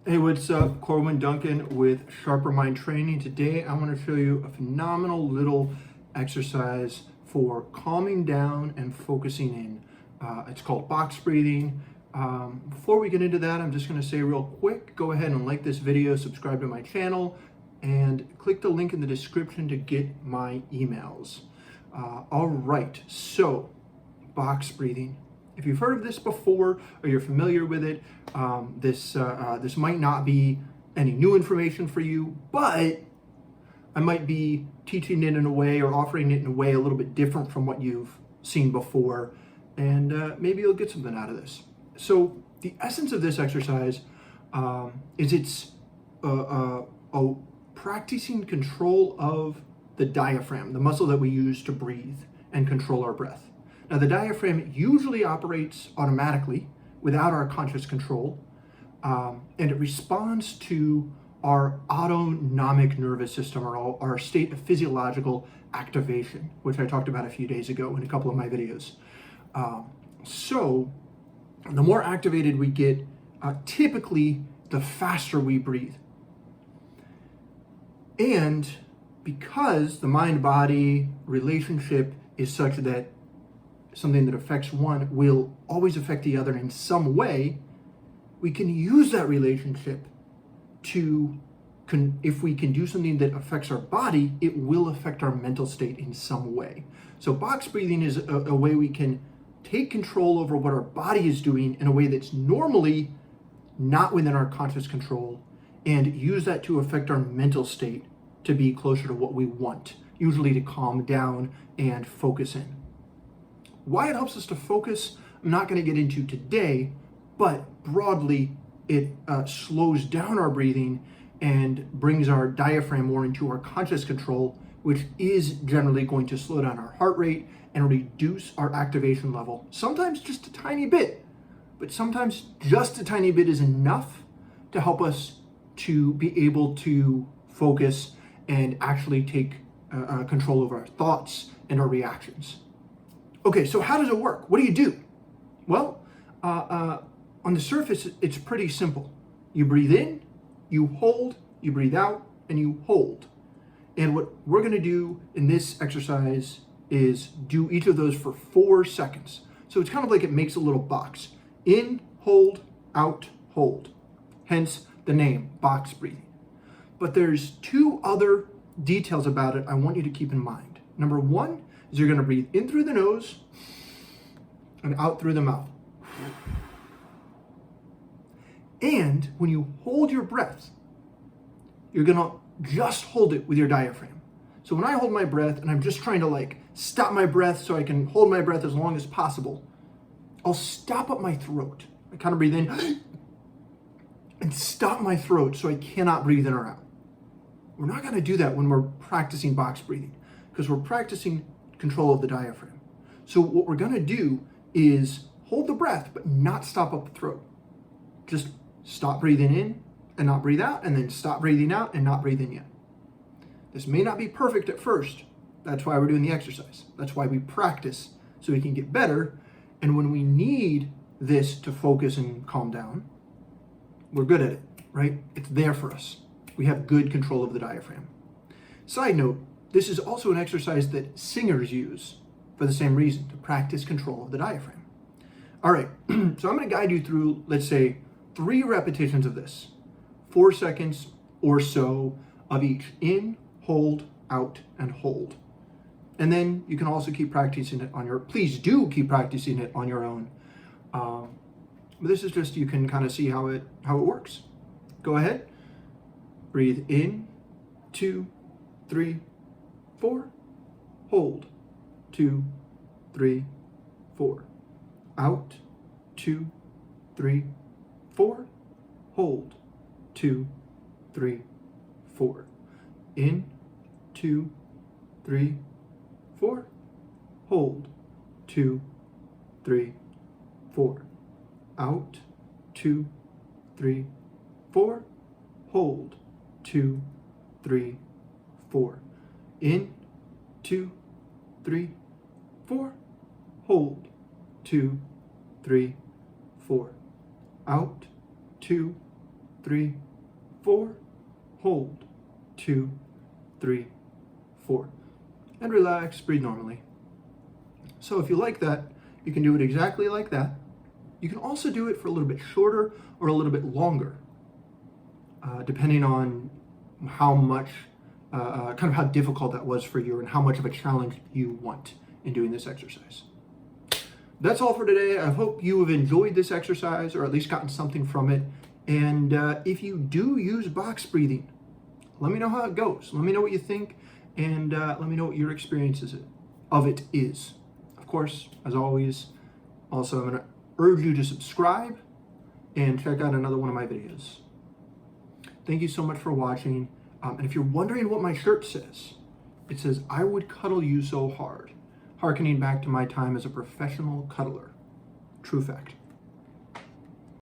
Hey, what's up? Corwin Duncan with Sharper Mind Training. Today I want to show you a phenomenal little exercise for calming down and focusing in. It's called box breathing. Before we get into that, I'm just going to say real quick, go ahead and like this video, subscribe to my channel, and click the link in the description to get my emails. All right, so box breathing. If you've heard of this before or you're familiar with it, this might not be any new information for you, but I might be teaching it in a way or offering it in a way a little bit different from what you've seen before, and maybe you'll get something out of this. So the essence of this exercise is it's practicing control of the diaphragm, the muscle that we use to breathe and control our breath. Now, the diaphragm usually operates automatically without our conscious control, and it responds to our autonomic nervous system, or our state of physiological activation, which I talked about a few days ago in a couple of my videos. So the more activated we get, typically the faster we breathe. And because the mind-body relationship is such that something that affects one will always affect the other in some way, we can use that relationship to, if we can do something that affects our body, it will affect our mental state in some way. So box breathing is a way we can take control over what our body is doing in a way that's normally not within our conscious control, and use that to affect our mental state to be closer to what we want, usually to calm down and focus in. Why it helps us to focus, I'm not going to get into today, but broadly, it slows down our breathing and brings our diaphragm more into our conscious control, which is generally going to slow down our heart rate and reduce our activation level. Sometimes just a tiny bit, but sometimes just a tiny bit is enough to help us to be able to focus and actually take control over our thoughts and our reactions. Okay, so how does it work? What do you do? Well, on the surface, it's pretty simple. You breathe in, you hold, you breathe out, and you hold. And what we're going to do in this exercise is do each of those for 4 seconds. So it's kind of like it makes a little box. In, hold, out, hold. Hence the name, box breathing. But there's 2 other details about it I want you to keep in mind. Number 1 is you're going to breathe in through the nose and out through the mouth. And when you hold your breath, you're going to just hold it with your diaphragm. So when I hold my breath and I'm just trying to stop my breath so I can hold my breath as long as possible, I'll stop up my throat. I kind of breathe in and stop my throat so I cannot breathe in or out. We're not going to do that when we're practicing box breathing, because we're practicing control of the diaphragm. So what we're going to do is hold the breath, but not stop up the throat. Just stop breathing in and not breathe out, and then stop breathing out and not breathe in yet. This may not be perfect at first. That's why we're doing the exercise. That's why we practice, so we can get better. And when we need this to focus and calm down, we're good at it, right? It's there for us. We have good control of the diaphragm. Side note, this is also an exercise that singers use for the same reason, to practice control of the diaphragm. All right, so I'm going to guide you through, let's say, 3 repetitions of this, 4 seconds or so of each. In, hold, out, and hold. And then you can also keep practicing it on your, please do keep practicing it on your own. But this is just, you can kind of see how it works. Go ahead. Breathe in, 2, 3, 4. Hold, 2, 3, 4. Out, 2, 3, 4. Hold, 2, 3, 4. In, 2, 3, 4. Hold, 2, 3, 4. Out, 2, 3, 4. Hold, 2, 3, 4. In, 2, 3, 4. Hold, 2, 3, 4. Out, 2, 3, 4. Hold. 2, 3, 4. And relax, breathe normally. So if you like that, you can do it exactly like that. You can also do it for a little bit shorter or a little bit longer, depending on how much, kind of how difficult that was for you and how much of a challenge you want in doing this exercise. That's all for today. I hope you have enjoyed this exercise or at least gotten something from it. And if you do use box breathing, let me know how it goes. Let me know what you think, and let me know what your experience of it is. Of course, as always, also I'm going to urge you to subscribe and check out another one of my videos. Thank you so much for watching. And if you're wondering what my shirt says, it says, "I would cuddle you so hard," hearkening back to my time as a professional cuddler. True fact.